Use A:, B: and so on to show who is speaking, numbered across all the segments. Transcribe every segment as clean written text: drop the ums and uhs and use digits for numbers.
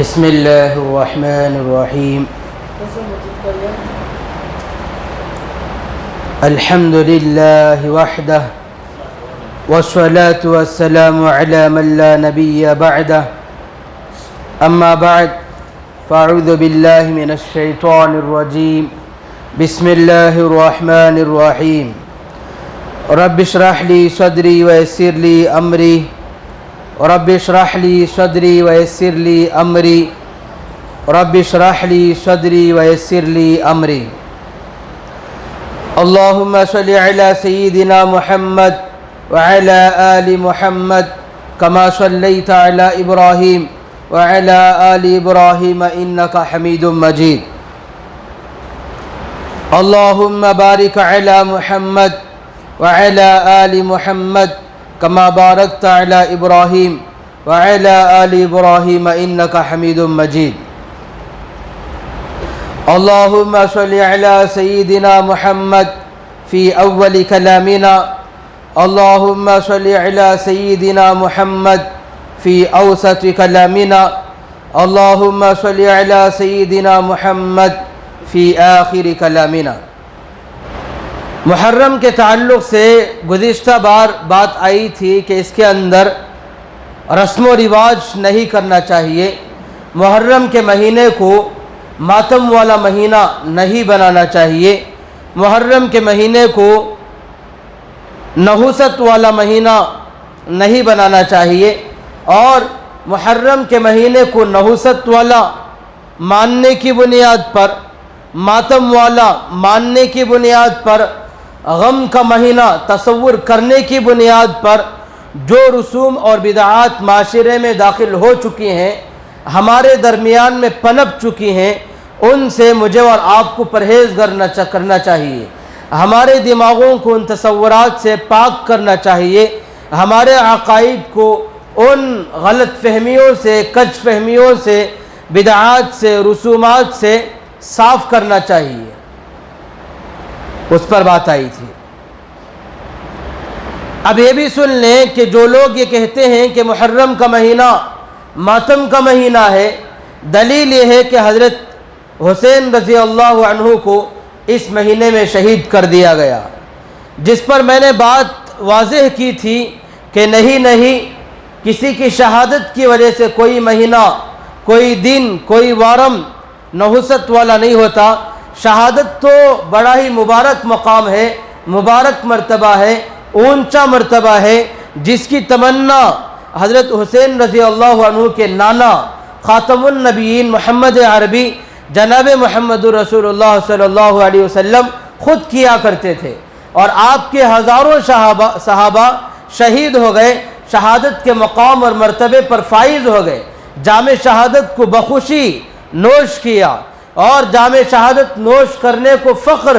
A: بسم اللہ الرحمن الرحیم الحمد للہ وحدہ والصلاة والسلام علی من لا نبی بعدہ اما بعد فاعوذ باللہ من الشیطان الرجیم بسم اللہ الرحمن الرحیم رب اشرح لی صدری ویسر لی امری رب اشرح لی صدری ویسر لی امری رب اشرح لی صدری ویسر لی امری اللہم صلی علی سیدنا محمد وعلی آل محمد کما صلیت علی ابراہیم وعلی آل ابراہیم انکا حمید مجید اللہم بارک علی محمد وعلی آل محمد کما بارکت علی ابراہیم وعلی آل ابراہیم انکا حمید مجید اللہم صلی علی سیدنا محمد فی اول کلامنا اللہم صلی علی سیدنا محمد فی اوسط کلامنا اللہم صلی علی سیدنا محمد فی آخر کلامنا۔ محرم کے تعلق سے گزشتہ بار بات آئی تھی کہ اس کے اندر رسم و رواج نہیں کرنا چاہیے، محرم کے مہینے کو ماتم والا مہینہ نہیں بنانا چاہیے، محرم کے مہینے کو نحوست والا مہینہ نہیں بنانا چاہیے، اور محرم کے مہینے کو نحوست والا ماننے کی بنیاد پر، ماتم والا ماننے کی بنیاد پر، غم کا مہینہ تصور کرنے کی بنیاد پر جو رسوم اور بدعات معاشرے میں داخل ہو چکی ہیں، ہمارے درمیان میں پنپ چکی ہیں، ان سے مجھے اور آپ کو پرہیز کرنا چاہیے، ہمارے دماغوں کو ان تصورات سے پاک کرنا چاہیے، ہمارے عقائد کو ان غلط فہمیوں سے، کج فہمیوں سے، بدعات سے، رسومات سے صاف کرنا چاہیے۔ اس پر بات آئی تھی۔ اب یہ بھی سن لیں کہ جو لوگ یہ کہتے ہیں کہ محرم کا مہینہ ماتم کا مہینہ ہے، دلیل یہ ہے کہ حضرت حسین رضی اللہ عنہ کو اس مہینے میں شہید کر دیا گیا، جس پر میں نے بات واضح کی تھی کہ نہیں کسی کی شہادت کی وجہ سے کوئی مہینہ، کوئی دن، کوئی وارم نحوست والا نہیں ہوتا۔ شہادت تو بڑا ہی مبارک مقام ہے، مبارک مرتبہ ہے، اونچا مرتبہ ہے، جس کی تمنا حضرت حسین رضی اللہ عنہ کے نانا خاتم النبیین محمد عربی جناب محمد رسول اللہ صلی اللہ علیہ وسلم خود کیا کرتے تھے، اور آپ کے ہزاروں صحابہ شہید ہو گئے، شہادت کے مقام اور مرتبے پر فائز ہو گئے، جام شہادت کو بخوشی نوش کیا، اور جام شہادت نوش کرنے کو فخر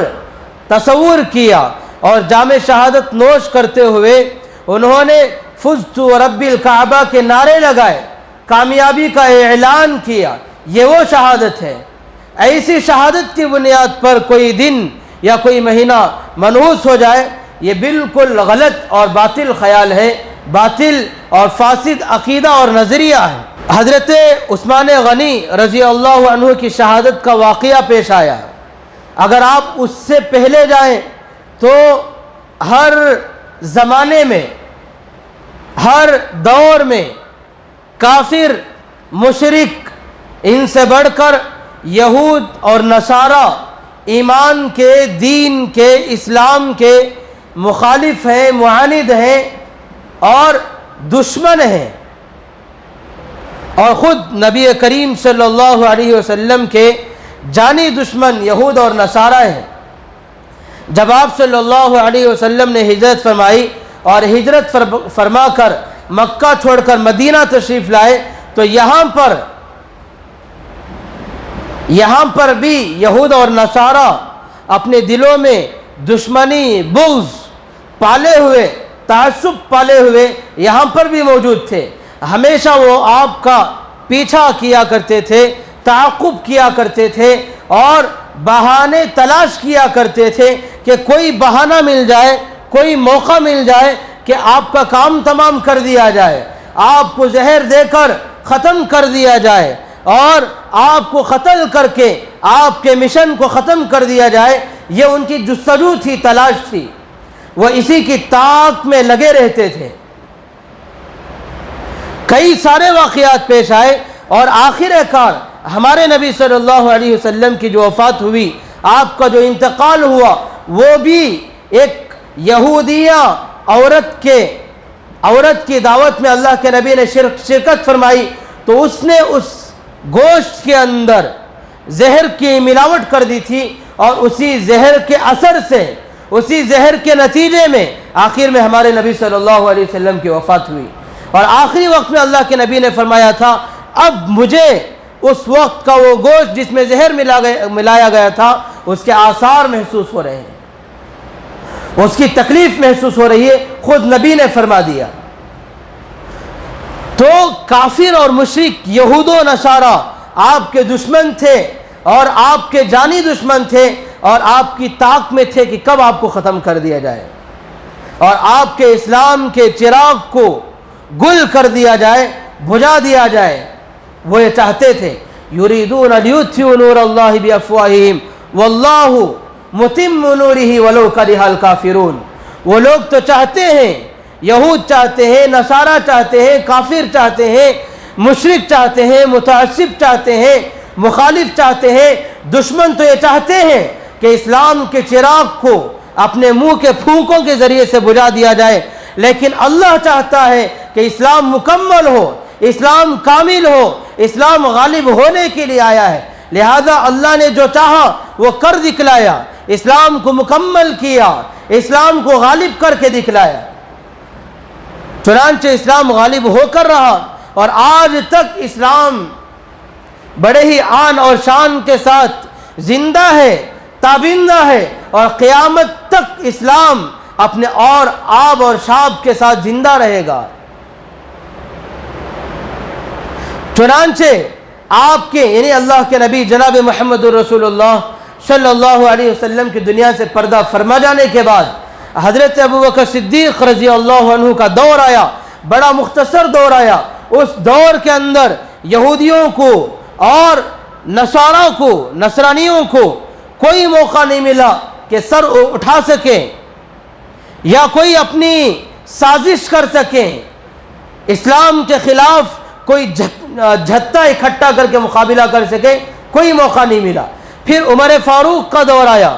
A: تصور کیا، اور جام شہادت نوش کرتے ہوئے انہوں نے فزت ورب الکعبہ کے نعرے لگائے، کامیابی کا اعلان کیا۔ یہ وہ شہادت ہے۔ ایسی شہادت کی بنیاد پر کوئی دن یا کوئی مہینہ منحوس ہو جائے، یہ بالکل غلط اور باطل خیال ہے، باطل اور فاسد عقیدہ اور نظریہ ہے۔ حضرت عثمان غنی رضی اللہ عنہ کی شہادت کا واقعہ پیش آیا۔ اگر آپ اس سے پہلے جائیں تو ہر زمانے میں، ہر دور میں کافر، مشرک، ان سے بڑھ کر یہود اور نصارہ ایمان کے، دین کے، اسلام کے مخالف ہیں، معاند ہیں اور دشمن ہیں، اور خود نبی کریم صلی اللہ علیہ وسلم کے جانی دشمن یہود اور نصارہ ہیں۔ جب آپ صلی اللہ علیہ وسلم نے ہجرت فرمائی اور ہجرت فرما کر مکہ چھوڑ کر مدینہ تشریف لائے، تو یہاں پر بھی یہود اور نصارہ اپنے دلوں میں دشمنی، بغض پالے ہوئے، تعصب پالے ہوئے یہاں پر بھی موجود تھے۔ ہمیشہ وہ آپ کا پیچھا کیا کرتے تھے، تعاقب کیا کرتے تھے، اور بہانے تلاش کیا کرتے تھے کہ کوئی بہانہ مل جائے، کوئی موقع مل جائے کہ آپ کا کام تمام کر دیا جائے، آپ کو زہر دے کر ختم کر دیا جائے، اور آپ کو قتل کر کے آپ کے مشن کو ختم کر دیا جائے، یہ ان کی جستجو تھی، تلاش تھی، وہ اسی کی طاق میں لگے رہتے تھے۔ کئی سارے واقعات پیش آئے اور آخر کار ہمارے نبی صلی اللہ علیہ وسلم کی جو وفات ہوئی، آپ کا جو انتقال ہوا، وہ بھی ایک یہودیہ عورت کی دعوت میں اللہ کے نبی نے شرکت فرمائی، تو اس نے اس گوشت کے اندر زہر کی ملاوٹ کر دی تھی، اور اسی زہر کے اثر سے، اسی زہر کے نتیجے میں آخر میں ہمارے نبی صلی اللہ علیہ وسلم کی وفات ہوئی۔ اور آخری وقت میں اللہ کے نبی نے فرمایا تھا، اب مجھے اس وقت کا وہ گوشت جس میں زہر ملایا گیا تھا، اس کے آثار محسوس ہو رہے ہیں، اس کی تکلیف محسوس ہو رہی ہے، خود نبی نے فرما دیا۔ تو کافر اور مشرک یہود و نصارہ آپ کے دشمن تھے، اور آپ کے جانی دشمن تھے، اور آپ کی طاق میں تھے کہ کب آپ کو ختم کر دیا جائے اور آپ کے اسلام کے چراغ کو گل کر دیا جائے، بجھا دیا جائے۔ وہ یہ چاہتے تھے، یریدون لیطفئوا نور اللہ بافواہہم واللہ متم نورہ ولو کرہ الکافرون۔ وہ لوگ تو چاہتے ہیں، یہود چاہتے ہیں، نصارہ چاہتے ہیں، کافر چاہتے ہیں، مشرک چاہتے ہیں، متعصب چاہتے ہیں، مخالف چاہتے ہیں، دشمن تو یہ چاہتے ہیں کہ اسلام کے چراغ کو اپنے منہ کے پھونکوں کے ذریعے سے بجھا دیا جائے، لیکن اللہ چاہتا ہے کہ اسلام مکمل ہو، اسلام کامل ہو، اسلام غالب ہونے کے لیے آیا ہے، لہذا اللہ نے جو چاہا وہ کر دکھلایا، اسلام کو مکمل کیا، اسلام کو غالب کر کے دکھلایا۔ چنانچہ اسلام غالب ہو کر رہا، اور آج تک اسلام بڑے ہی آن اور شان کے ساتھ زندہ ہے، تابندہ ہے، اور قیامت تک اسلام اپنے اور آب اور شاب کے ساتھ زندہ رہے گا۔ چنانچہ آپ کے یعنی اللہ کے نبی جناب محمد رسول اللہ صلی اللہ علیہ وسلم کی دنیا سے پردہ فرما جانے کے بعد حضرت ابوبکر صدیق رضی اللہ عنہ کا دور آیا، بڑا مختصر دور آیا۔ اس دور کے اندر یہودیوں کو اور نصارہ کو، نصرانیوں کو کوئی موقع نہیں ملا کہ سر اٹھا سکیں یا کوئی اپنی سازش کر سکیں، اسلام کے خلاف کوئی جھتہ اکٹھا کر کے مقابلہ کر سکے، کوئی موقع نہیں ملا۔ پھر عمر فاروق کا دور آیا،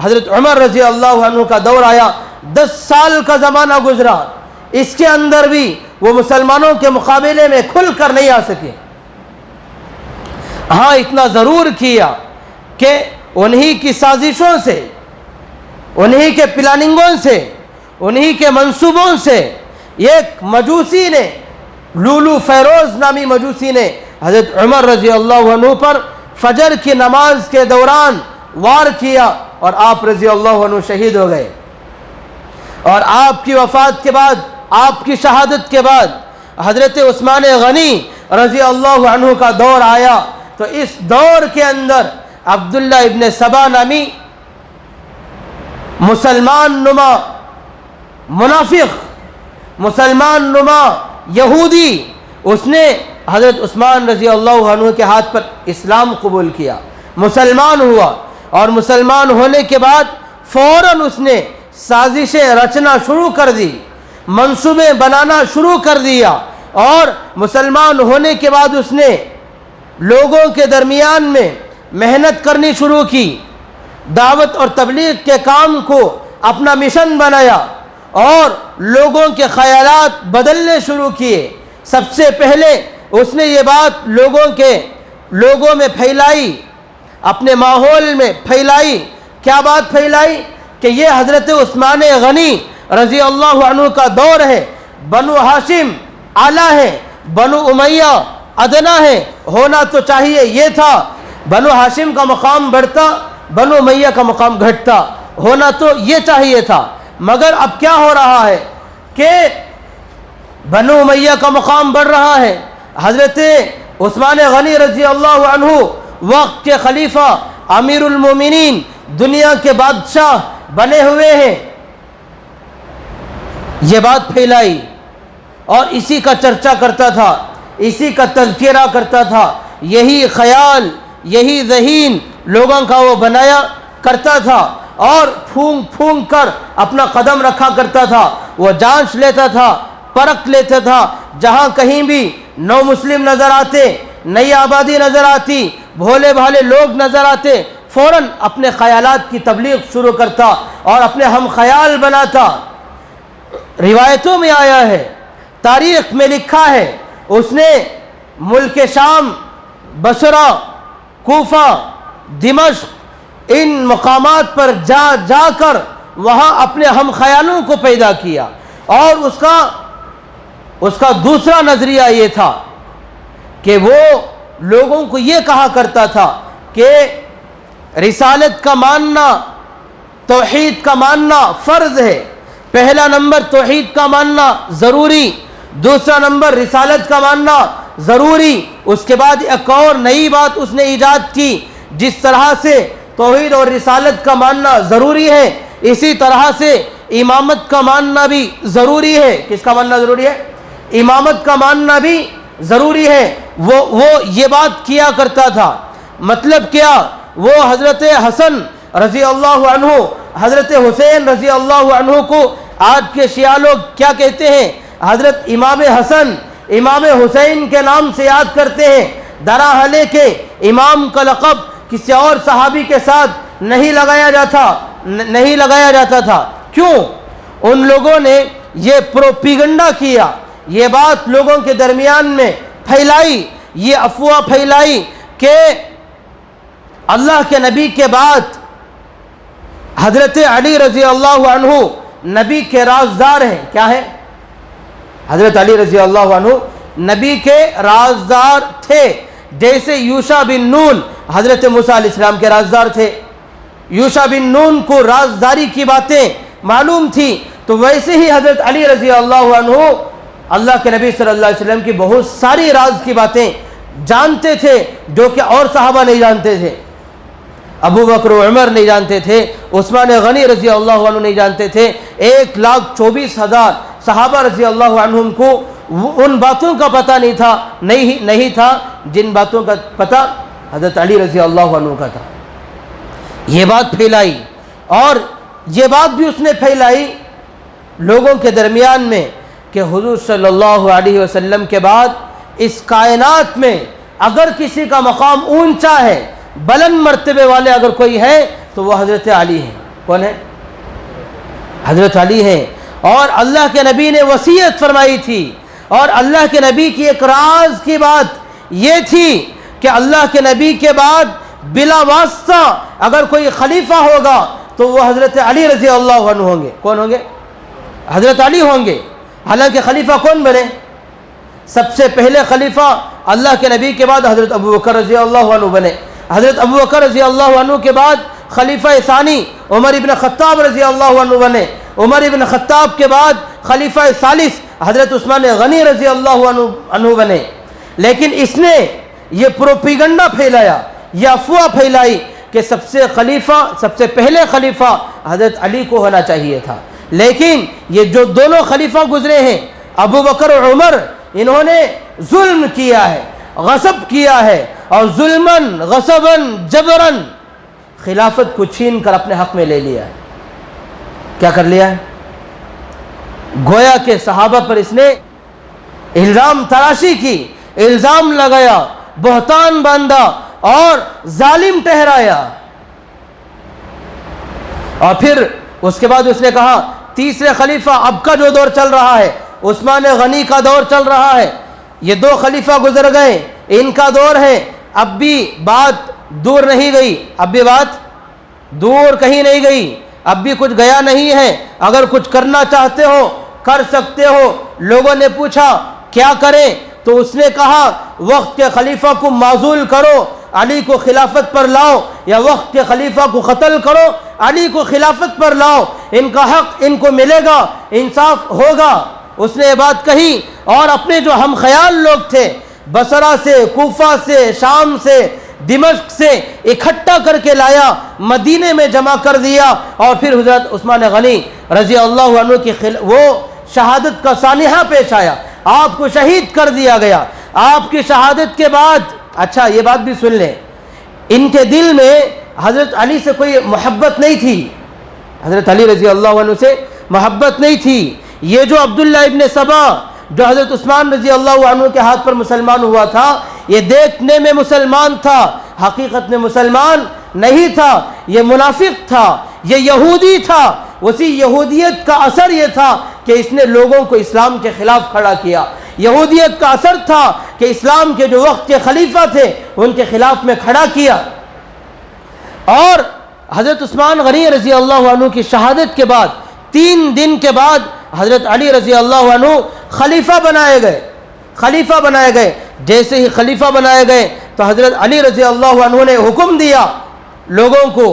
A: حضرت عمر رضی اللہ عنہ کا دور آیا، 10 سال کا زمانہ گزرا، اس کے اندر بھی وہ مسلمانوں کے مقابلے میں کھل کر نہیں آ سکے۔ ہاں اتنا ضرور کیا کہ انہی کی سازشوں سے، انہی کے پلاننگوں سے، انہی کے منصوبوں سے ایک مجوسی نے، لولو فیروز نامی مجوسی نے حضرت عمر رضی اللہ عنہ پر فجر کی نماز کے دوران وار کیا، اور آپ رضی اللہ عنہ شہید ہو گئے۔ اور آپ کی وفات کے بعد، آپ کی شہادت کے بعد حضرت عثمان غنی رضی اللہ عنہ کا دور آیا، تو اس دور کے اندر عبداللہ ابن سبا نامی مسلمان نما منافق، مسلمان نما یہودی، اس نے حضرت عثمان رضی اللہ عنہ کے ہاتھ پر اسلام قبول کیا، مسلمان ہوا، اور مسلمان ہونے کے بعد فوراً اس نے سازشیں رچنا شروع کر دی، منصوبے بنانا شروع کر دیا، اور مسلمان ہونے کے بعد اس نے لوگوں کے درمیان میں محنت کرنی شروع کی، دعوت اور تبلیغ کے کام کو اپنا مشن بنایا، اور لوگوں کے خیالات بدلنے شروع کیے۔ سب سے پہلے اس نے یہ بات لوگوں میں پھیلائی، اپنے ماحول میں پھیلائی۔ کیا بات پھیلائی؟ کہ یہ حضرت عثمان غنی رضی اللہ عنہ کا دور ہے، بنو ہاشم اعلیٰ ہے، بنو امیہ ادنا ہے، ہونا تو چاہیے یہ تھا، بنو ہاشم کا مقام بڑھتا، بنو امیہ کا مقام گھٹتا، ہونا تو یہ چاہیے تھا۔ مگر اب کیا ہو رہا ہے کہ بنو امیہ کا مقام بڑھ رہا ہے، حضرت عثمان غنی رضی اللہ عنہ وقت کے خلیفہ، امیر المومنین، دنیا کے بادشاہ بنے ہوئے ہیں۔ یہ بات پھیلائی اور اسی کا چرچا کرتا تھا، اسی کا تذکرہ کرتا تھا، یہی خیال یہی ذہین لوگوں کا وہ بنایا کرتا تھا اور پھونک پھونک کر اپنا قدم رکھا کرتا تھا. وہ جانچ لیتا تھا, پرکھ لیتا تھا. جہاں کہیں بھی نو مسلم نظر آتے, نئی آبادی نظر آتی, بھولے بھالے لوگ نظر آتے, فوراً اپنے خیالات کی تبلیغ شروع کرتا اور اپنے ہم خیال بناتا. روایتوں میں آیا ہے, تاریخ میں لکھا ہے, اس نے ملک شام, بصرہ, کوفہ, دمشق ان مقامات پر جا کر وہاں اپنے ہم خیالوں کو پیدا کیا. اور اس کا دوسرا نظریہ یہ تھا کہ وہ لوگوں کو یہ کہا کرتا تھا کہ رسالت کا ماننا, توحید کا ماننا فرض ہے. پہلا نمبر توحید کا ماننا ضروری, دوسرا نمبر رسالت کا ماننا ضروری. اس کے بعد ایک اور نئی بات اس نے ایجاد کی, جس طرح سے توحید اور رسالت کا ماننا ضروری ہے, اسی طرح سے امامت کا ماننا بھی ضروری ہے. کس کا ماننا ضروری ہے؟ امامت کا ماننا بھی ضروری ہے. وہ یہ بات کیا کرتا تھا. مطلب کیا؟ وہ حضرت حسن رضی اللہ عنہ, حضرت حسین رضی اللہ عنہ کو آج کے شیعہ لوگ کیا کہتے ہیں؟ حضرت امام حسن, امام حسین کے نام سے یاد کرتے ہیں. دراحلے کے امام کا لقب کسی اور صحابی کے ساتھ نہیں لگایا جاتا تھا. کیوں؟ ان لوگوں نے یہ پروپیگنڈا کیا, یہ بات لوگوں کے درمیان میں پھیلائی, یہ افواہ پھیلائی کہ اللہ کے نبی کے بعد حضرت علی رضی اللہ عنہ نبی کے رازدار ہیں. کیا ہے؟ حضرت علی رضی اللہ عنہ نبی کے رازدار تھے, جیسے یوشع بن نون حضرت موسیٰ علیہ السلام کے رازدار تھے. یوشع بن نون کو رازداری کی باتیں معلوم تھی, تو ویسے ہی حضرت علی رضی اللہ عنہ اللہ کے نبی صلی اللہ علیہ وسلم کی بہت ساری راز کی باتیں جانتے تھے جو کہ اور صحابہ نہیں جانتے تھے. ابو بکر و عمر نہیں جانتے تھے, عثمان غنی رضی اللہ عنہ نہیں جانتے تھے. 1,24,000 صحابہ رضی اللہ عنہم کو ان باتوں کا پتہ نہیں تھا جن باتوں کا پتہ حضرت علی رضی اللہ عنہ کا تھا. یہ بات پھیلائی, اور یہ بات بھی اس نے pھیلائی لوگوں کے درمیان میں کہ حضور صلی اللہ علیہ وسلم کے بعد اس کائنات میں اگر کسی کا مقام اونچا ہے, بلند مرتبے والے اگر کوئی ہے تو وہ حضرت علی ہیں. کون ہے؟ حضرت علی ہیں. اور اللہ کے نبی نے وصیت فرمائی تھی, اور اللہ کے نبی کی ایک راز کی بات یہ تھی کہ اللہ کے نبی کے بعد بلا واسطہ اگر کوئی خلیفہ ہوگا تو وہ حضرت علی رضی اللہ عنہ ہوں گے. کون ہوں گے؟ حضرت علی ہوں گے. حالانکہ خلیفہ کون بنے؟ سب سے پہلے خلیفہ اللہ کے نبی کے بعد حضرت ابو بکر رضی اللہ عنہ بنے. حضرت ابو بکر رضی اللہ عنہ کے بعد خلیفہ ثانی عمر ابن خطاب رضی اللہ عنہ بنے. عمر ابن خطاب کے بعد خلیفہ ثالث حضرت عثمان غنی رضی اللہ عنہ بنے. لیکن اس نے یہ پروپیگنڈا پھیلایا, یہ افواہ پھیلائی کہ سب سے پہلے خلیفہ حضرت علی کو ہونا چاہیے تھا. لیکن یہ جو دونوں خلیفہ گزرے ہیں, ابو بکر اور عمر, انہوں نے ظلم کیا ہے, غصب کیا ہے, اور ظلمن غصبن جبرن خلافت کو چھین کر اپنے حق میں لے لیا ہے. کیا کر لیا ہے؟ گویا کہ صحابہ پر اس نے الزام تراشی کی, الزام لگایا, بہتان باندھا اور ظالم ٹھہرایا. اور پھر اس کے بعد اس نے کہا تیسرے خلیفہ اب کا جو دور چل رہا ہے, عثمان غنی کا دور چل رہا ہے, یہ 2 خلیفہ گزر گئے, ان کا دور ہے. اب بھی بات دور نہیں گئی, اب بھی بات دور کہیں نہیں گئی, اب بھی کچھ گیا نہیں ہے. اگر کچھ کرنا چاہتے ہو کر سکتے ہو. لوگوں نے پوچھا کیا کریں, تو اس نے کہا وقت کے خلیفہ کو معزول کرو, علی کو خلافت پر لاؤ, یا وقت کے خلیفہ کو قتل کرو, علی کو خلافت پر لاؤ, ان کا حق ان کو ملے گا, انصاف ہوگا. اس نے یہ بات کہی, اور اپنے جو ہم خیال لوگ تھے بصرہ سے, کوفہ سے, شام سے, دمشق سے اکٹھا کر کے لایا, مدینے میں جمع کر دیا, اور پھر حضرت عثمان غنی رضی اللہ عنہ کی وہ شہادت کا سانحہ پیش آیا. آپ کو شہید کر دیا گیا. آپ کی شہادت کے بعد اچھا یہ بات بھی سن لیں، ان کے دل میں حضرت علی سے کوئی محبت نہیں تھی، حضرت علی رضی اللہ عنہ سے محبت نہیں تھی۔ یہ جو عبداللہ ابن سبا جو حضرت عثمان رضی اللہ عنہ کے ہاتھ پر مسلمان ہوا تھا، یہ دیکھنے میں مسلمان تھا، حقیقت میں مسلمان نہیں تھا، یہ منافق تھا، یہ یہودی تھا۔ اسی یہودیت کا اثر یہ تھا کہ اس نے لوگوں کو اسلام کے خلاف کھڑا کیا، یہودیت کا اثر تھا کہ اسلام کے جو وقت کے خلیفہ تھے ان کے خلاف میں کھڑا کیا۔ اور حضرت عثمان غنی رضی اللہ عنہ کی شہادت کے بعد 3 دن کے بعد حضرت علی رضی اللہ عنہ خلیفہ بنائے گئے۔ جیسے ہی خلیفہ بنائے گئے تو حضرت علی رضی اللہ عنہ نے حکم دیا لوگوں کو،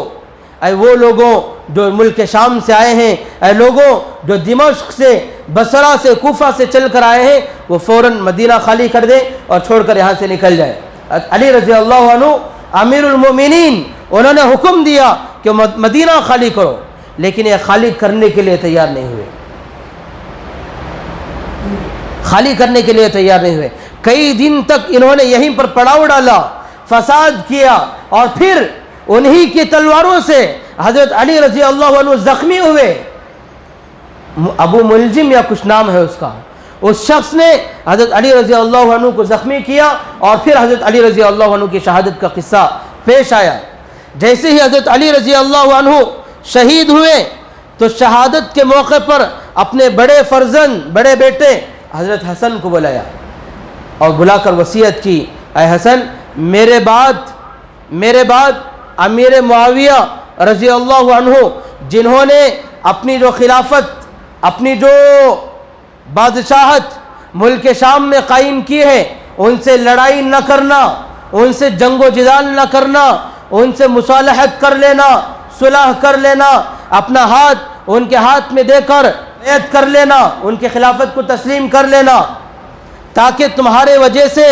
A: اے وہ لوگوں جو ملک شام سے آئے ہیں، اے لوگوں جو دمشق سے، بصرہ سے، کوفہ سے چل کر آئے ہیں، وہ فوراً مدینہ خالی کر دیں اور چھوڑ کر یہاں سے نکل جائے۔ علی رضی اللہ عنہ امیر المومنین، انہوں نے حکم دیا کہ مدینہ خالی کرو، لیکن یہ خالی کرنے کے لیے تیار نہیں ہوئے، کئی دن تک انہوں نے یہیں پر پڑاؤ ڈالا، فساد کیا، اور پھر انہی کی تلواروں سے حضرت علی رضی اللہ عنہ زخمی ہوئے۔ ابو ملجم یا کچھ نام ہے اس کا، اس شخص نے حضرت علی رضی اللہ عنہ کو زخمی کیا، اور پھر حضرت علی رضی اللہ عنہ کی شہادت کا قصہ پیش آیا۔ جیسے ہی حضرت علی رضی اللہ عنہ شہید ہوئے تو شہادت کے موقع پر اپنے بڑے فرزند، بڑے بیٹے حضرت حسن کو بلایا اور بلا کر وصیت کی، اے حسن میرے بعد امیر معاویہ رضی اللہ عنہ، جنہوں نے اپنی جو خلافت، اپنی جو بادشاہت ملک شام میں قائم کی ہے، ان سے لڑائی نہ کرنا، ان سے جنگ و جدال نہ کرنا، ان سے مصالحت کر لینا، صلح کر لینا، اپنا ہاتھ ان کے ہاتھ میں دے کر بیعت کر لینا، ان کی خلافت کو تسلیم کر لینا، تاکہ تمہارے وجہ سے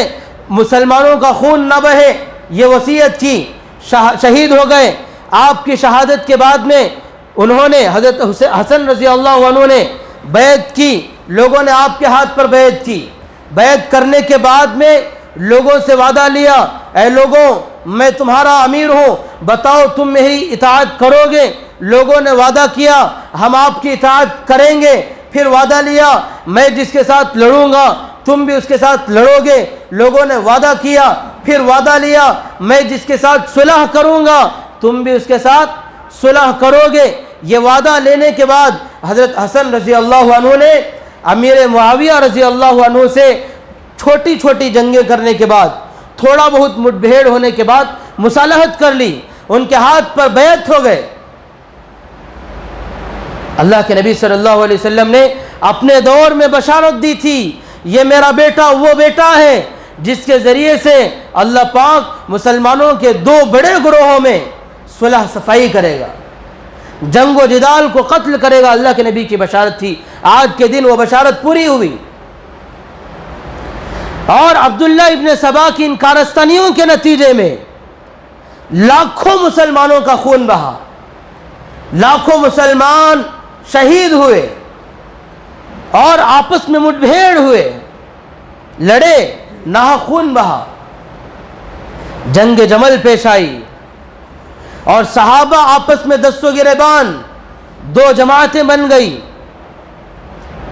A: مسلمانوں کا خون نہ بہے۔ یہ وصیت کی، شہید ہو گئے۔ آپ کی شہادت کے بعد میں انہوں نے، حضرت حسن رضی اللہ عنہ نے بیعت کی، لوگوں نے آپ کے ہاتھ پر بیعت کی۔ بیعت کرنے کے بعد میں لوگوں سے وعدہ لیا، اے لوگوں میں تمہارا امیر ہوں، بتاؤ تم میری اطاعت کرو گے؟ لوگوں نے وعدہ کیا ہم آپ کی اطاعت کریں گے۔ پھر وعدہ لیا میں جس کے ساتھ لڑوں گا تم بھی اس کے ساتھ لڑو گے۔ لوگوں نے وعدہ کیا، پھر وعدہ لیا میں جس کے ساتھ صلح کروں گا تم بھی اس کے ساتھ صلح کرو گے۔ یہ وعدہ لینے کے بعد حضرت حسن رضی اللہ عنہ نے امیر معاویہ رضی اللہ عنہ سے چھوٹی چھوٹی جنگیں کرنے کے بعد، تھوڑا بہت مٹبھیڑ ہونے کے بعد مصالحت کر لی، ان کے ہاتھ پر بیعت ہو گئے۔ اللہ کے نبی صلی اللہ علیہ وسلم نے اپنے دور میں بشارت دی تھی، یہ میرا بیٹا وہ بیٹا ہے جس کے ذریعے سے اللہ پاک مسلمانوں کے 2 بڑے گروہوں میں صلح صفائی کرے گا، جنگ و جدال کو قتل کرے گا۔ اللہ کے نبی کی بشارت تھی، آج کے دن وہ بشارت پوری ہوئی۔ اور عبداللہ ابن سبا کی ان کارستانیوں کے نتیجے میں لاکھوں مسلمانوں کا خون بہا، لاکھوں مسلمان شہید ہوئے اور آپس میں مٹبھیڑ ہوئے، لڑے، نہا خون بہا، جنگ جمل پیش آئی، اور صحابہ آپس میں دست و گریبان، 2 جماعتیں بن گئی۔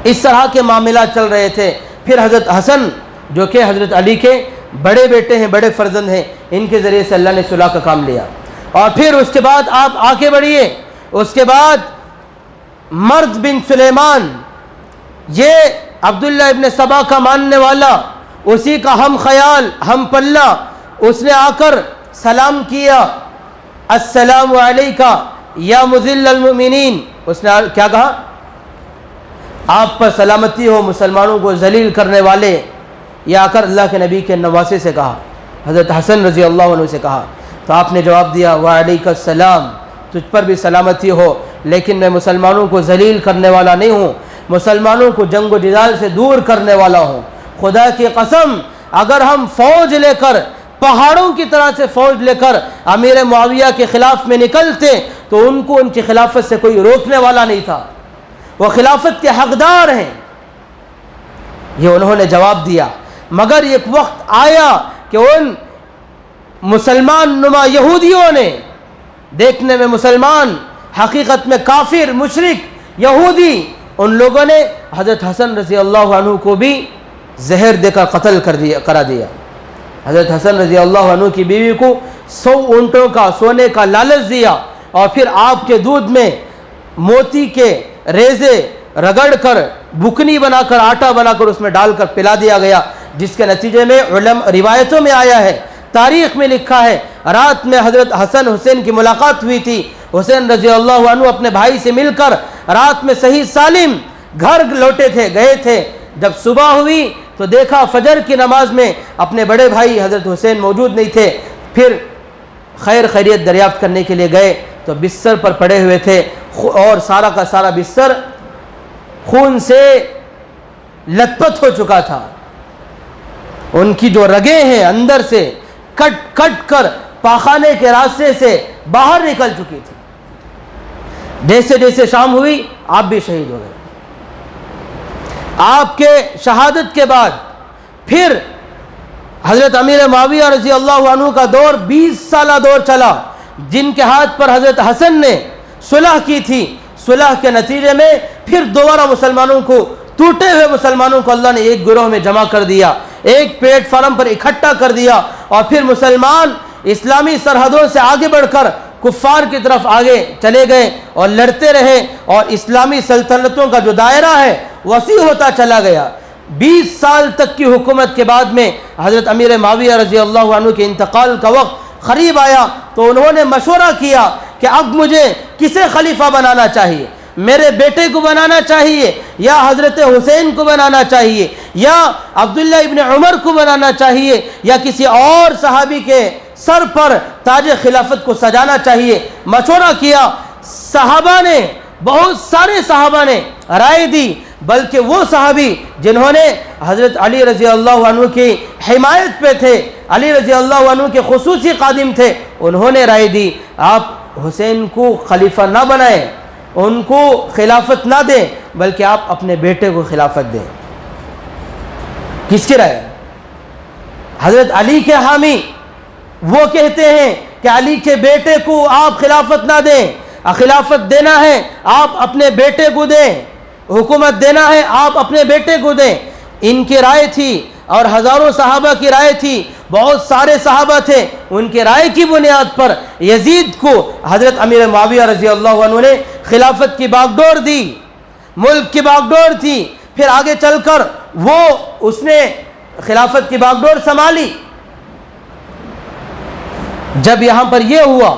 A: اس طرح کے معاملات چل رہے تھے۔ پھر حضرت حسن جو کہ حضرت علی کے بڑے بیٹے ہیں، بڑے فرزند ہیں، ان کے ذریعے سے اللہ نے صلح کا کام لیا۔ اور پھر اس کے بعد آپ آگے بڑھیے، اس کے بعد مرد بن سلیمان، یہ عبداللہ ابن سبا کا ماننے والا، اسی کا ہم خیال، ہم پلہ، اس نے آ کر سلام کیا، السلام علیکہ یا مذل المؤمنین۔ اس نے کیا کہا؟ آپ پر سلامتی ہو مسلمانوں کو ذلیل کرنے والے۔ یہ آ کر اللہ کے نبی کے نواسے سے کہا، حضرت حسن رضی اللہ عنہ سے کہا، تو آپ نے جواب دیا، وعلیک السلام، تجھ پر بھی سلامتی ہو، لیکن میں مسلمانوں کو ذلیل کرنے والا نہیں ہوں، مسلمانوں کو جنگ و جدال سے دور کرنے والا ہوں۔ خدا کی قسم اگر ہم فوج لے کر، پہاڑوں کی طرح سے فوج لے کر امیر معاویہ کے خلاف میں نکلتے تو ان کو ان کی خلافت سے کوئی روکنے والا نہیں تھا، وہ خلافت کے حقدار ہیں۔ یہ انہوں نے جواب دیا، مگر ایک وقت آیا کہ ان مسلمان نما یہودیوں نے، دیکھنے میں مسلمان حقیقت میں کافر مشرک یہودی، ان لوگوں نے حضرت حسن رضی اللہ عنہ کو بھی زہر دے کر قتل کرا دیا۔ حضرت حسن رضی اللہ عنہ کی بیوی کو 100 اونٹوں کا سونے کا لالچ دیا، اور پھر آپ کے دودھ میں موتی کے ریزے رگڑ کر بکنی بنا کر آٹا بنا کر اس میں ڈال کر پلا دیا گیا، جس کے نتیجے میں روایتوں میں آیا ہے، تاریخ میں لکھا ہے، رات میں حضرت حسن حسین کی ملاقات ہوئی تھی۔ حسین رضی اللہ عنہ اپنے بھائی سے مل کر رات میں صحیح سالم گھر لوٹے تھے، گئے تھے۔ جب صبح ہوئی تو دیکھا فجر کی نماز میں اپنے بڑے بھائی حضرت حسین موجود نہیں تھے۔ پھر خیر خیریت دریافت کرنے کے لیے گئے تو بستر پر پڑے ہوئے تھے، اور سارا کا سارا بستر خون سے لت پت ہو چکا تھا۔ ان کی جو رگیں ہیں اندر سے کٹ کٹ کر پاخانے کے راستے سے باہر نکل چکی تھی۔ جیسے جیسے شام ہوئی آپ بھی شہید ہو گئے۔ آپ کے شہادت کے بعد پھر حضرت امیر معاویہ رضی اللہ عنہ کا دور 20 سالہ دور چلا، جن کے ہاتھ پر حضرت حسن نے صلح کی تھی۔ صلح کے نتیجے میں پھر دوبارہ مسلمانوں کو، ٹوٹے ہوئے مسلمانوں کو اللہ نے ایک گروہ میں جمع کر دیا، ایک پلیٹ فارم پر اکٹھا کر دیا، اور پھر مسلمان اسلامی سرحدوں سے آگے بڑھ کر کفار کی طرف آگے چلے گئے اور لڑتے رہے، اور اسلامی سلطنتوں کا جو دائرہ ہے وسیع ہوتا چلا گیا۔ 20 سال تک کی حکومت کے بعد میں حضرت امیر معاویہ رضی اللہ عنہ کے انتقال کا وقت قریب آیا تو انہوں نے مشورہ کیا کہ اب مجھے کسے خلیفہ بنانا چاہیے، میرے بیٹے کو بنانا چاہیے یا حضرت حسین کو بنانا چاہیے یا عبداللہ ابن عمر کو بنانا چاہیے یا کسی اور صحابی کے سر پر تاج خلافت کو سجانا چاہیے۔ مشورہ کیا، صحابہ نے، بہت سارے صحابہ نے رائے دی، بلکہ وہ صحابی جنہوں نے حضرت علی رضی اللہ عنہ کی حمایت پہ تھے، علی رضی اللہ عنہ کے خصوصی خادم تھے، انہوں نے رائے دی آپ حسین کو خلیفہ نہ بنائیں، ان کو خلافت نہ دیں، بلکہ آپ اپنے بیٹے کو خلافت دیں۔ کس کی رائے؟ حضرت علی کے حامی وہ کہتے ہیں کہ علی کے بیٹے کو آپ خلافت نہ دیں، خلافت دینا ہے آپ اپنے بیٹے کو دیں، حکومت دینا ہے آپ اپنے بیٹے کو دیں۔ ان کی رائے تھی، اور ہزاروں صحابہ کی رائے تھی، بہت سارے صحابہ تھے، ان کی رائے کی بنیاد پر یزید کو حضرت امیر معاویہ رضی اللہ عنہ نے خلافت کی باغ ڈور دی، ملک کی باغ ڈور تھی۔ پھر آگے چل کر اس نے خلافت کی باغ ڈور سنبھالی۔ جب یہاں پر یہ ہوا،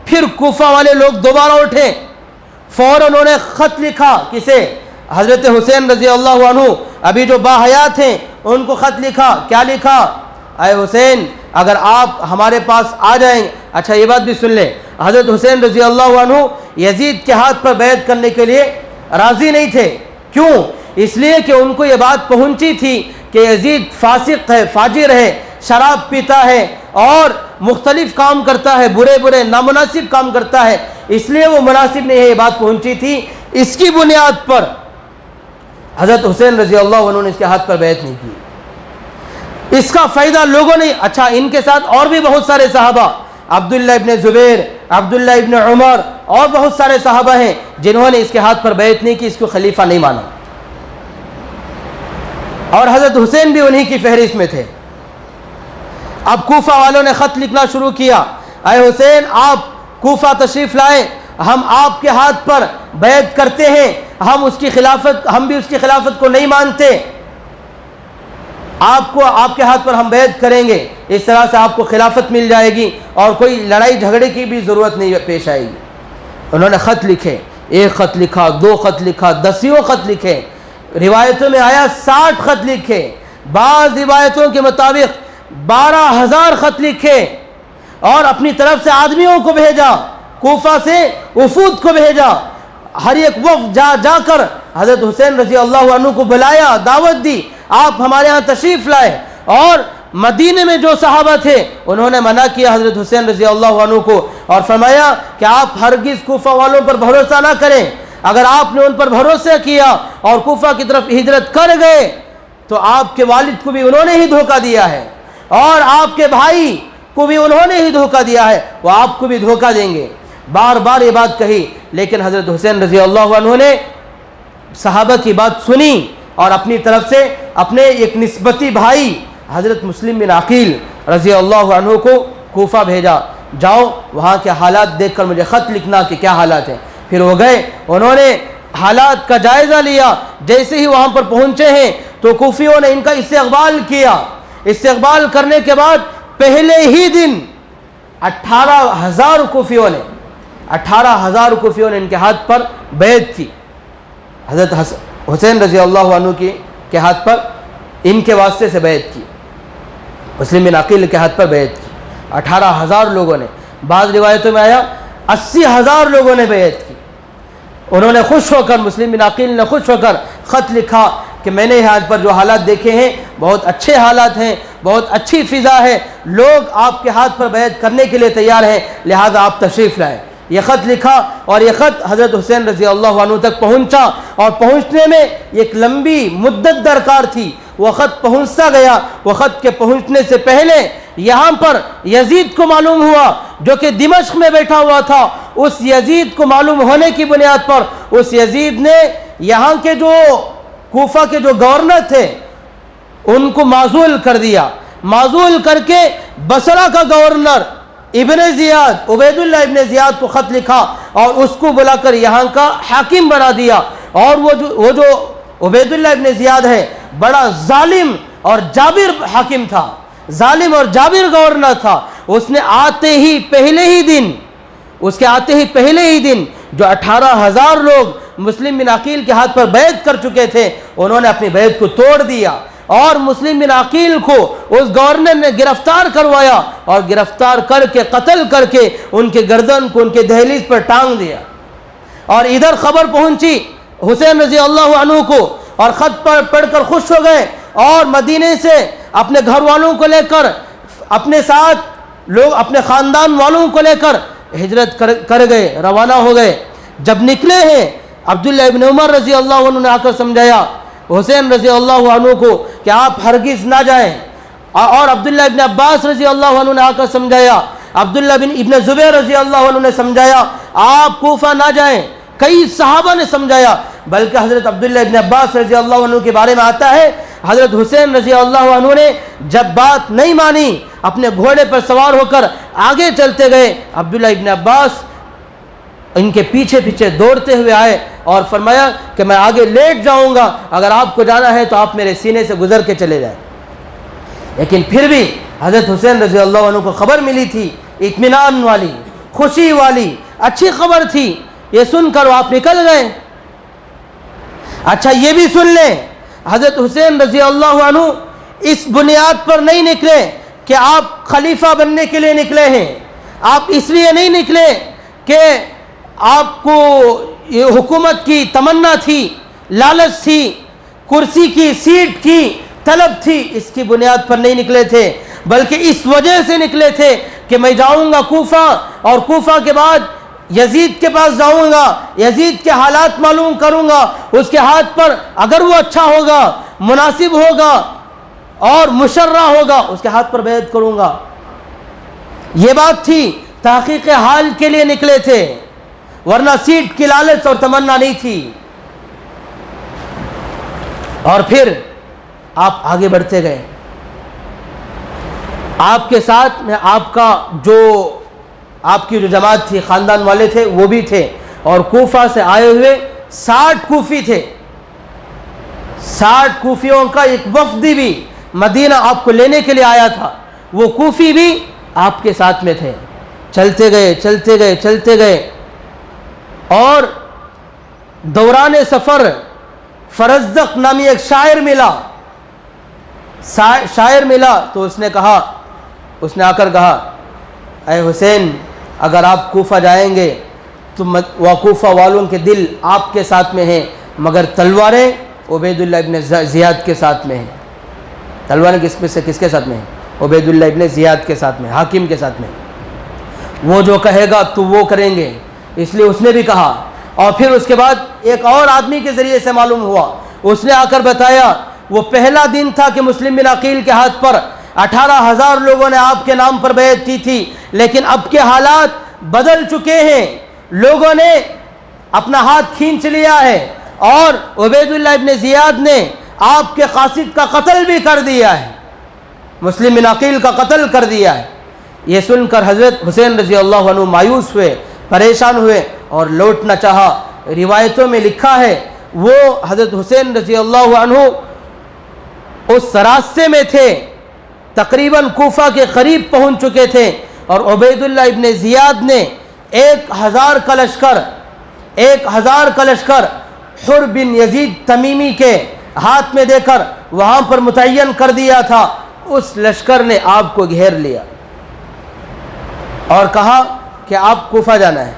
A: پھر کوفہ والے لوگ دوبارہ اٹھے، فوراً انہوں نے خط لکھا، کسے؟ حضرت حسین رضی اللہ عنہ ابھی جو باحیات ہیں ان کو خط لکھا۔ کیا لکھا؟ اے حسین، اگر آپ ہمارے پاس آ جائیں۔ اچھا یہ بات بھی سن لیں، حضرت حسین رضی اللہ عنہ یزید کے ہاتھ پر بیعت کرنے کے لیے راضی نہیں تھے۔ کیوں؟ اس لیے کہ ان کو یہ بات پہنچی تھی کہ یزید فاسق ہے، فاجر ہے، شراب پیتا ہے اور مختلف کام کرتا ہے، برے برے نامناسب کام کرتا ہے، اس لیے وہ مناسب نہیں ہے، یہ بات پہنچی تھی۔ اس کی بنیاد پر حضرت حسین رضی اللہ عنہ نے اس کے ہاتھ پر بیعت نہیں کی۔ اس کا فائدہ لوگوں نے، اچھا ان کے ساتھ اور بھی بہت سارے صحابہ، عبداللہ ابن زبیر، عبداللہ ابن عمر اور بہت سارے صحابہ ہیں جنہوں نے اس کے ہاتھ پر بیعت نہیں کی، اس کو خلیفہ نہیں مانا، اور حضرت حسین بھی انہی کی فہرست میں تھے۔ اب کوفہ والوں نے خط لکھنا شروع کیا، اے حسین آپ کوفہ تشریف لائیں، ہم آپ کے ہاتھ پر بیعت کرتے ہیں، ہم بھی اس کی خلافت کو نہیں مانتے، آپ کے ہاتھ پر ہم بیعت کریں گے، اس طرح سے آپ کو خلافت مل جائے گی اور کوئی لڑائی جھگڑے کی بھی ضرورت نہیں پیش آئے گی۔ انہوں نے خط لکھے، ایک خط لکھا، 2 خط لکھا، 10 خط لکھے، روایتوں میں آیا 60 خط لکھے، بعض روایتوں کے مطابق 12,000 خط لکھے، اور اپنی طرف سے آدمیوں کو بھیجا، کوفہ سے وفود کو بھیجا، ہر ایک وفد جا کر حضرت حسین رضی اللہ عنہ کو بلایا، دعوت دی، آپ ہمارے ہاں تشریف لائے۔ اور مدینے میں جو صحابہ تھے انہوں نے منع کیا حضرت حسین رضی اللہ عنہ کو، اور فرمایا کہ آپ ہرگز کوفہ والوں پر بھروسہ نہ کریں، اگر آپ نے ان پر بھروسہ کیا اور کوفہ کی طرف ہجرت کر گئے تو آپ کے والد کو بھی انہوں نے ہی دھوکہ دیا ہے، اور آپ کے بھائی کو بھی انہوں نے ہی دھوکہ دیا ہے، وہ آپ کو بھی دھوکہ دیں گے۔ بار بار یہ بات کہی، لیکن حضرت حسین رضی اللہ عنہ نے صحابہ کی بات سنی اور اپنی طرف سے اپنے ایک نسبتی بھائی حضرت مسلم بن عقیل رضی اللہ عنہ کو کوفہ بھیجا، جاؤ وہاں کے حالات دیکھ کر مجھے خط لکھنا کہ کیا حالات ہیں۔ پھر وہ گئے، انہوں نے حالات کا جائزہ لیا۔ جیسے ہی وہاں پر پہنچے ہیں تو کوفیوں نے ان کا استقبال کیا۔ استقبال کرنے کے بعد پہلے ہی دن 18,000 کوفیوں نے ان کے ہاتھ پر بیعت کی۔ حضرت حسین رضی اللہ عنہ کے ہاتھ پر ان کے واسطے سے بیعت کی، مسلم بن عقیل کے ہاتھ پر بیعت کی 18,000 لوگوں نے۔ بعض روایتوں میں آیا 80,000 لوگوں نے بیعت کی۔ انہوں نے خوش ہو کر، مسلم بن عقیل نے خوش ہو کر خط لکھا کہ میں نے یہاں پر جو حالات دیکھے ہیں بہت اچھے حالات ہیں، بہت اچھی فضا ہے، لوگ آپ کے ہاتھ پر بیعت کرنے کے لیے تیار ہیں، لہذا آپ تشریف لائیں۔ یہ خط لکھا اور یہ خط حضرت حسین رضی اللہ عنہ تک پہنچا، اور پہنچنے میں ایک لمبی مدت درکار تھی۔ وہ خط پہنچتا گیا۔ وہ خط کے پہنچنے سے پہلے یہاں پر یزید کو معلوم ہوا، جو کہ دمشق میں بیٹھا ہوا تھا۔ اس یزید کو معلوم ہونے کی بنیاد پر اس یزید نے یہاں کے جو کوفہ کے جو گورنر تھے ان کو معزول کر دیا۔ معزول کر کے بصرہ کا گورنر ابن زیاد، عبید اللہ ابن زیاد کو خط لکھا اور اس کو بلا کر یہاں کا حاکم بنا دیا۔ اور وہ جو عبید اللہ ابن زیاد ہے بڑا ظالم اور جابر حاکم تھا، ظالم اور جابر گورنر تھا۔ اس نے آتے ہی پہلے ہی دن جو 18,000 لوگ مسلم بن عقیل کے ہاتھ پر بیعت کر چکے تھے، انہوں نے اپنی بیعت کو توڑ دیا اور مسلم بن عقیل کو اس گورنر نے گرفتار کروایا اور گرفتار کر کے قتل کر کے ان کے گردن کو ان کے دہلیز پر ٹانگ دیا۔ اور ادھر خبر پہنچی حسین رضی اللہ عنہ کو، اور خط پر پڑھ کر خوش ہو گئے اور مدینے سے اپنے گھر والوں کو لے کر، اپنے ساتھ لوگ اپنے خاندان والوں کو لے کر ہجرت کر گئے، روانہ ہو گئے۔ جب نکلے ہیں عبداللہ ابن عمر رضی اللہ عنہ نے آ کر سمجھایا حسین رضی اللہ عنہ کو کہ آپ ہرگز نہ جائیں، اور عبداللہ ابن عباس رضی اللہ عنہ نے آ کر سمجھایا، عبداللہ ابن زبیر رضی اللہ عنہ نے سمجھایا آپ کوفہ نہ جائیں۔ کئی صحابہ نے سمجھایا، بلکہ حضرت عبداللہ ابن عباس رضی اللہ عنہ کے بارے میں آتا ہے حضرت حسین رضی اللہ عنہ نے جب بات نہیں مانی اپنے گھوڑے پر سوار ہو کر آگے چلتے گئے۔ عبداللہ ابن عباس ان کے پیچھے پیچھے دوڑتے ہوئے آئے اور فرمایا کہ میں آگے لیٹ جاؤں گا، اگر آپ کو جانا ہے تو آپ میرے سینے سے گزر کے چلے جائیں۔ لیکن پھر بھی حضرت حسین رضی اللہ عنہ کو خبر ملی تھی، اطمینان والی، خوشی والی، اچھی خبر تھی، یہ سن کر آپ نکل گئے۔ اچھا یہ بھی سن لیں، حضرت حسین رضی اللہ عنہ اس بنیاد پر نہیں نکلے کہ آپ خلیفہ بننے کے لیے نکلے ہیں، آپ اس لیے نہیں نکلے کہ آپ کو یہ حکومت کی تمنا تھی، لالچ تھی، کرسی کی، سیٹ کی طلب تھی، اس کی بنیاد پر نہیں نکلے تھے، بلکہ اس وجہ سے نکلے تھے کہ میں جاؤں گا کوفہ، اور کوفہ کے بعد یزید کے پاس جاؤں گا، یزید کے حالات معلوم کروں گا، اس کے ہاتھ پر اگر وہ اچھا ہوگا، مناسب ہوگا اور مشرع ہوگا، اس کے ہاتھ پر بیعت کروں گا۔ یہ بات تھی، تحقیق حال کے لیے نکلے تھے، ورنہ سیٹ کی لالچ اور تمنا نہیں تھی۔ اور پھر آپ آگے بڑھتے گئے، آپ کے ساتھ میں آپ کی جو جماعت تھی، خاندان والے تھے وہ بھی تھے، اور کوفہ سے آئے ہوئے 60 کوفی تھے۔ 60 کوفیوں کا ایک وفد بھی مدینہ آپ کو لینے کے لیے آیا تھا، وہ کوفی بھی آپ کے ساتھ میں تھے۔ چلتے گئے اور دوران سفر فرزدق نامی ایک شاعر ملا تو اس نے آ کر کہا اے حسین، اگر آپ کوفہ جائیں گے تو کوفہ والوں کے دل آپ کے ساتھ میں ہیں، مگر تلواریں عبید اللہ ابن زیاد کے ساتھ میں ہیں۔ تلواریں کس کے ساتھ میں ہیں؟ عبید اللہ ابن زیاد کے ساتھ میں، حاکم کے ساتھ میں۔ وہ جو کہے گا تو وہ کریں گے، اس لیے اس نے بھی کہا۔ اور پھر اس کے بعد ایک اور آدمی کے ذریعے سے معلوم ہوا، اس نے آ کر بتایا وہ پہلا دن تھا کہ مسلم بن عقیل کے ہاتھ پر 18,000 لوگوں نے آپ کے نام پر بیعت کی تھی، لیکن اب کے حالات بدل چکے ہیں، لوگوں نے اپنا ہاتھ کھینچ لیا ہے اور عبید اللہ ابن زیاد نے آپ کے قاصد کا قتل بھی کر دیا ہے، مسلم بن عقیل کا قتل کر دیا ہے۔ یہ سن کر حضرت حسین رضی اللہ عنہ مایوس ہوئے، پریشان ہوئے اور لوٹنا چاہا۔ روایتوں میں لکھا ہے وہ حضرت حسین رضی اللہ عنہ اس راستے میں تھے، تقریباً کوفہ کے قریب پہنچ چکے تھے، اور عبید اللہ ابن زیاد نے 1,000 کا لشکر حر بن یزید تمیمی کے ہاتھ میں دے کر وہاں پر متعین کر دیا تھا۔ اس لشکر نے آپ کو گھیر لیا اور کہا کہ آپ کوفہ جانا ہے،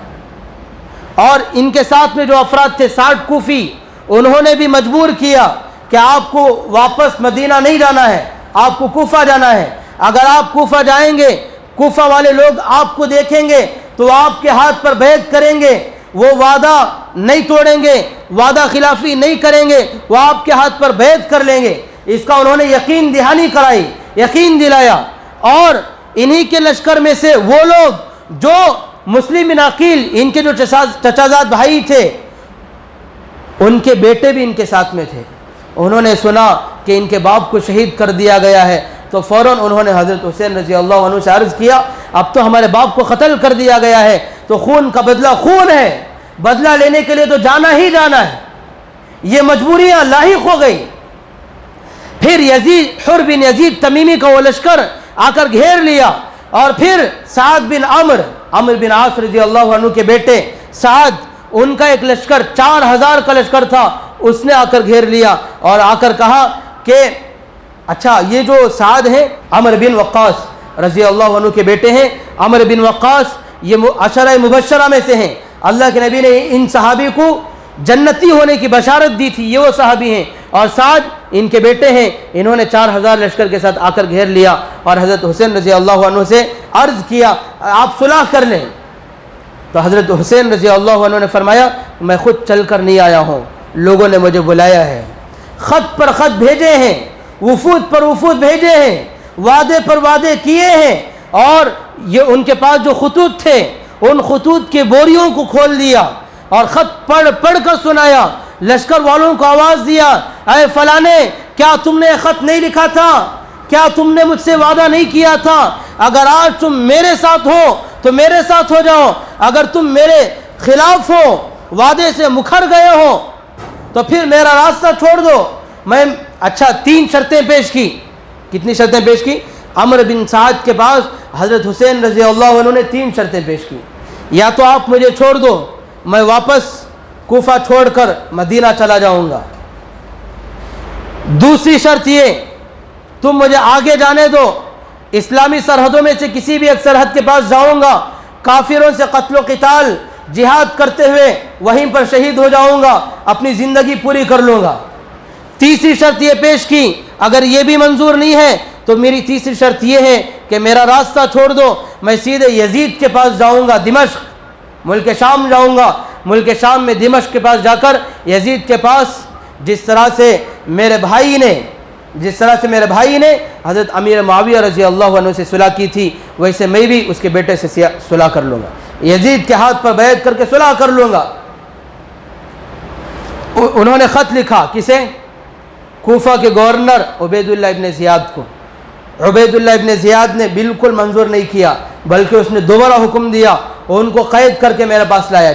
A: اور ان کے ساتھ میں جو افراد تھے 60 کوفی، انہوں نے بھی مجبور کیا کہ آپ کو واپس مدینہ نہیں جانا ہے، آپ کو کوفہ جانا ہے۔ اگر آپ کوفہ جائیں گے، کوفہ والے لوگ آپ کو دیکھیں گے تو آپ کے ہاتھ پر بیعت کریں گے، وہ وعدہ نہیں توڑیں گے، وعدہ خلافی نہیں کریں گے، وہ آپ کے ہاتھ پر بیعت کر لیں گے۔ اس کا انہوں نے یقین دہانی کرائی، یقین دلایا، اور انہی کے لشکر میں سے وہ لوگ جو مسلم بن عقیل ان کے جو چچازاد بھائی تھے، ان کے بیٹے بھی ان کے ساتھ میں تھے، انہوں نے سنا کہ ان کے باپ کو شہید کر دیا گیا ہے، تو فوراً انہوں نے حضرت حسین رضی اللہ عنہ سے عرض کیا اب تو ہمارے باپ کو قتل کر دیا گیا ہے، تو خون کا بدلہ خون ہے، بدلہ لینے کے لیے تو جانا ہی جانا ہے، یہ مجبوریاں لاحق ہو گئی۔ پھر حر بن یزید تمیمی کا وہ لشکر آ کر گھیر لیا، اور پھر سعد بن عمرو بن عاص رضی اللہ عنہ کے بیٹے سعد، ان کا ایک لشکر 4,000 کا لشکر تھا، اس نے آ کر گھیر لیا اور آ کر کہا کہ اچھا یہ جو سعد ہیں عمرو بن وقاص رضی اللہ عنہ کے بیٹے ہیں، عمرو بن وقاص یہ عشرہ مبشرہ میں سے ہیں، اللہ کے نبی نے ان صحابی کو جنتی ہونے کی بشارت دی تھی، یہ وہ صحابی ہیں، اور سعد ان کے بیٹے ہیں، انہوں نے 4,000 لشکر کے ساتھ آ کر گھیر لیا اور حضرت حسین رضی اللہ عنہ سے عرض کیا آپ صلح کر لیں، تو حضرت حسین رضی اللہ عنہ نے فرمایا میں خود چل کر نہیں آیا ہوں، لوگوں نے مجھے بلایا ہے، خط پر خط بھیجے ہیں، وفود پر وفود بھیجے ہیں، وعدے پر وعدے کیے ہیں، اور یہ ان کے پاس جو خطوط تھے ان خطوط کے بوریوں کو کھول دیا اور خط پڑھ کر سنایا، لشکر والوں کو آواز دیا اے فلانے کیا تم نے خط نہیں لکھا تھا، کیا تم نے مجھ سے وعدہ نہیں کیا تھا، اگر آج تم میرے ساتھ ہو تو میرے ساتھ ہو جاؤ، اگر تم میرے خلاف ہو، وعدے سے مکر گئے ہو تو پھر میرا راستہ چھوڑ دو۔ میں اچھا 3 شرطیں پیش کی، کتنی شرطیں پیش کی؟ عمرو بن سعد کے پاس حضرت حسین رضی اللہ عنہ نے 3 شرطیں پیش کی، یا تو آپ مجھے چھوڑ دو، میں واپس کوفہ چھوڑ کر مدینہ چلا جاؤں گا، دوسری شرط یہ تم مجھے آگے جانے دو، اسلامی سرحدوں میں سے کسی بھی ایک سرحد کے پاس جاؤں گا، کافروں سے قتل و قتال جہاد کرتے ہوئے وہیں پر شہید ہو جاؤں گا، اپنی زندگی پوری کر لوں گا۔ تیسری شرط یہ پیش کی اگر یہ بھی منظور نہیں ہے تو میری تیسری شرط یہ ہے کہ میرا راستہ چھوڑ دو، میں سیدھے یزید کے پاس جاؤں گا، دمشق ملک شام جاؤں گا، ملک شام میں دمشق کے پاس جا کر یزید کے پاس جس طرح سے میرے بھائی نے حضرت امیر معاویہ رضی اللہ عنہ سے صلح کی تھی، ویسے میں بھی اس کے بیٹے سے صلح کر لوں گا، یزید کے ہاتھ پر بیعت کر کے صلح کر لوں گا۔ انہوں نے خط لکھا کسے؟ کوفہ کے گورنر عبید اللہ ابن زیاد کو۔ عبید اللہ ابن زیاد نے بالکل منظور نہیں کیا، بلکہ اس نے دوبارہ حکم دیا ان کو قید کر کے میرے پاس لایا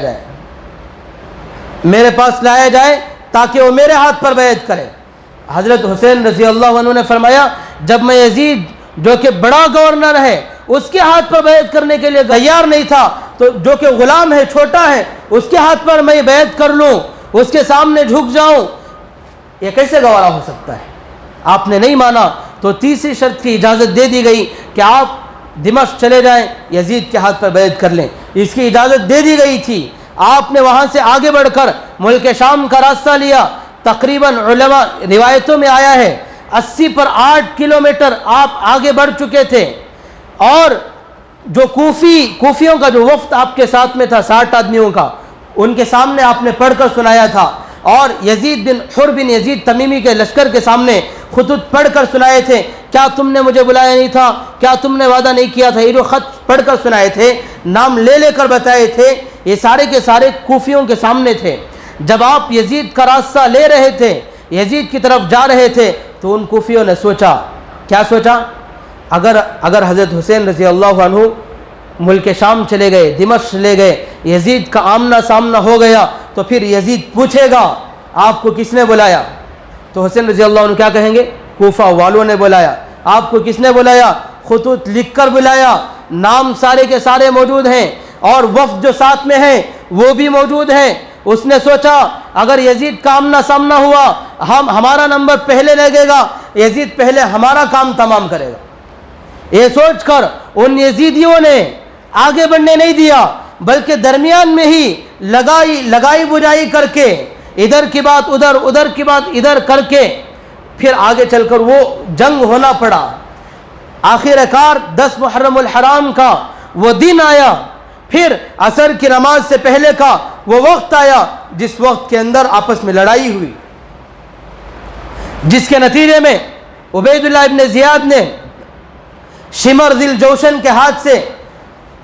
A: جائے تاکہ وہ میرے ہاتھ پر بیعت کرے۔ حضرت حسین رضی اللہ عنہ نے فرمایا جب میں یزید جو کہ بڑا گورنر ہے اس کے ہاتھ پر بیعت کرنے کے لیے تیار نہیں تھا تو جو کہ غلام ہے، چھوٹا ہے، اس کے ہاتھ پر میں بیعت کر لوں، اس کے سامنے جھک جاؤں، یہ کیسے گوارا ہو سکتا ہے؟ آپ نے نہیں مانا تو تیسری شرط کی اجازت دے دی گئی کہ آپ دمشق چلے جائیں، یزید کے ہاتھ پر بیعت کر لیں، اس کی اجازت دے دی گئی تھی۔ آپ نے وہاں سے آگے بڑھ کر ملک شام کا راستہ لیا، تقریباً علماء روایتوں میں آیا ہے 80 پر 8 کلومیٹر آپ آگے بڑھ چکے تھے، اور جو کوفیوں کا جو وفد آپ کے ساتھ میں تھا 60 آدمیوں کا، ان کے سامنے آپ نے پڑھ کر سنایا تھا، اور حر بن یزید تمیمی کے لشکر کے سامنے خطوط پڑھ کر سنائے تھے کہ کیا تم نے مجھے بلایا نہیں تھا, کیا تم نے وعدہ نہیں کیا تھا. یہ جو خط پڑھ کر سنائے تھے, نام لے لے کر بتائے تھے, یہ سارے کے سارے کوفیوں کے سامنے تھے. جب آپ یزید کا راستہ لے رہے تھے, یزید کی طرف جا رہے تھے, تو ان کوفیوں نے سوچا, کیا سوچا, اگر حضرت حسین رضی اللہ عنہ ملک شام چلے گئے, دمشق چلے گئے, یزید کا آمنا سامنا ہو گیا, تو پھر یزید پوچھے گا آپ کو کس نے بلایا. تو حسین رضی اللہ عنہ کیا کہیں گے, کوفہ والوں نے بلایا. آپ کو کس نے بلایا, خطوط لکھ کر بلایا, نام سارے کے سارے موجود ہیں, اور وفد جو ساتھ میں ہے وہ بھی موجود ہیں. اس نے سوچا اگر یزید کا آمنا سامنا ہوا, ہمارا نمبر پہلے لگے گا, یزید پہلے ہمارا کام تمام کرے گا. یہ سوچ کر ان یزیدیوں نے آگے بڑھنے نہیں دیا, بلکہ درمیان میں ہی لگائی بجائی کر کے, ادھر کی بات ادھر, ادھر کی بات ادھر کر کے, پھر آگے چل کر وہ جنگ ہونا پڑا. آخر کار 10 محرم الحرام کا وہ دن آیا, پھر عصر کی نماز سے پہلے کا وہ وقت آیا, جس وقت کے اندر آپس میں لڑائی ہوئی, جس کے نتیجے میں عبید اللہ ابن زیاد نے شمر ذی الجوشن کے ہاتھ سے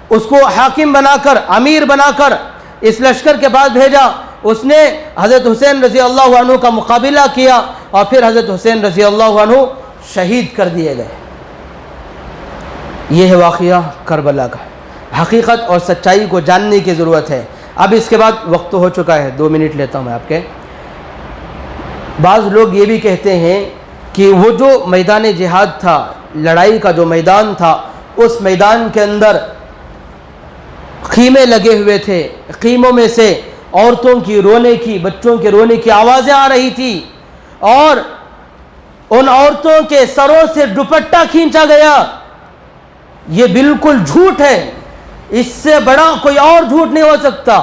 A: اس کو حاکم بنا کر, امیر بنا کر اس لشکر کے پاس بھیجا. اس نے حضرت حسین رضی اللہ عنہ کا مقابلہ کیا, اور پھر حضرت حسین رضی اللہ عنہ شہید کر دیے گئے. یہ ہے واقعہ کربلا کا. حقیقت اور سچائی کو جاننے کی ضرورت ہے. اب اس کے بعد وقت تو ہو چکا ہے, 2 منٹ لیتا ہوں میں آپ کے. بعض لوگ یہ بھی کہتے ہیں کہ وہ جو میدان جہاد تھا, لڑائی کا جو میدان تھا, اس میدان کے اندر خیمے لگے ہوئے تھے, خیموں میں سے عورتوں کی رونے کی, بچوں کے رونے کی آوازیں آ رہی تھی, اور ان عورتوں کے سروں سے دوپٹہ کھینچا گیا. یہ بالکل جھوٹ ہے, اس سے بڑا کوئی اور جھوٹ نہیں ہو سکتا.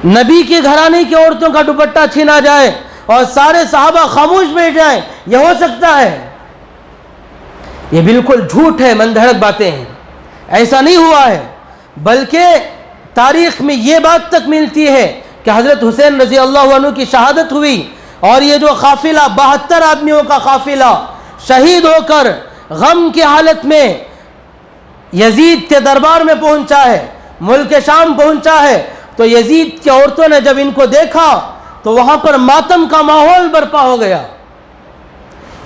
A: نبی کے گھرانے کی عورتوں کا دوپٹہ چھینا جائے اور سارے صحابہ خاموش بیٹھ جائیں, یہ ہو سکتا ہے؟ یہ بالکل جھوٹ ہے, مندہڑک باتیں ہیں, ایسا نہیں ہوا ہے. بلکہ تاریخ میں یہ بات تک ملتی ہے کہ حضرت حسین رضی اللہ عنہ کی شہادت ہوئی, اور یہ جو قافلہ 72 آدمیوں کا قافلہ شہید ہو کر غم کی حالت میں یزید کے دربار میں پہنچا ہے, ملک شام پہنچا ہے, تو یزید کی عورتوں نے جب ان کو دیکھا تو وہاں پر ماتم کا ماحول برپا ہو گیا.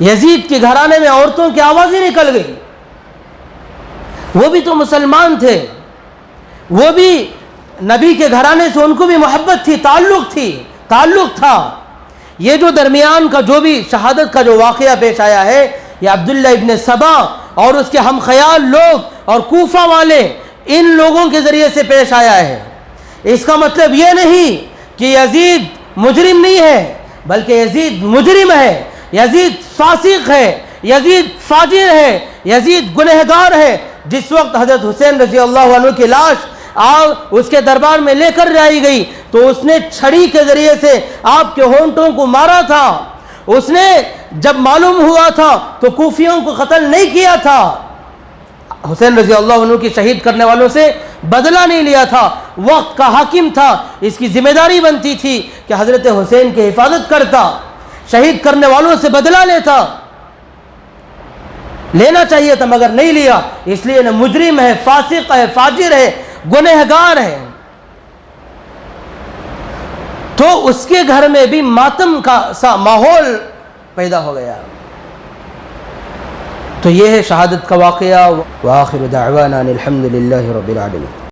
A: یزید کے گھرانے میں عورتوں کی آوازیں نکل گئی. وہ بھی تو مسلمان تھے, وہ بھی نبی کے گھرانے سے ان کو بھی محبت تھی, تعلق تھا. یہ جو درمیان کا جو بھی شہادت کا جو واقعہ پیش آیا ہے, یہ عبداللہ ابن سبا اور اس کے ہم خیال لوگ اور کوفہ والے, ان لوگوں کے ذریعے سے پیش آیا ہے. اس کا مطلب یہ نہیں کہ یزید مجرم نہیں ہے, بلکہ یزید مجرم ہے, یزید فاسق ہے, یزید فاجر ہے, یزید گنہگار ہے. جس وقت حضرت حسین رضی اللہ عنہ کی لاش اس کے دربار میں لے کر جائی گئی, تو اس نے چھڑی کے ذریعے سے آپ کے ہونٹوں کو مارا تھا. اس نے جب معلوم ہوا تھا تو کوفیوں کو قتل نہیں کیا تھا, حسین رضی اللہ عنہ کی شہید کرنے والوں سے بدلہ نہیں لیا تھا. وقت کا حاکم تھا, اس کی ذمہ داری بنتی تھی کہ حضرت حسین کی حفاظت کرتا, شہید کرنے والوں سے بدلہ لینا چاہیے تھا, مگر نہیں لیا. اس لیے نہ مجرم ہے, فاسق ہے, فاجر ہے, گنہگار ہے. تو اس کے گھر میں بھی ماتم کا سا ماحول پیدا ہو گیا. تو یہ ہے شہادت کا واقعہ. وآخر دعوانا الحمد للہ رب العالمین.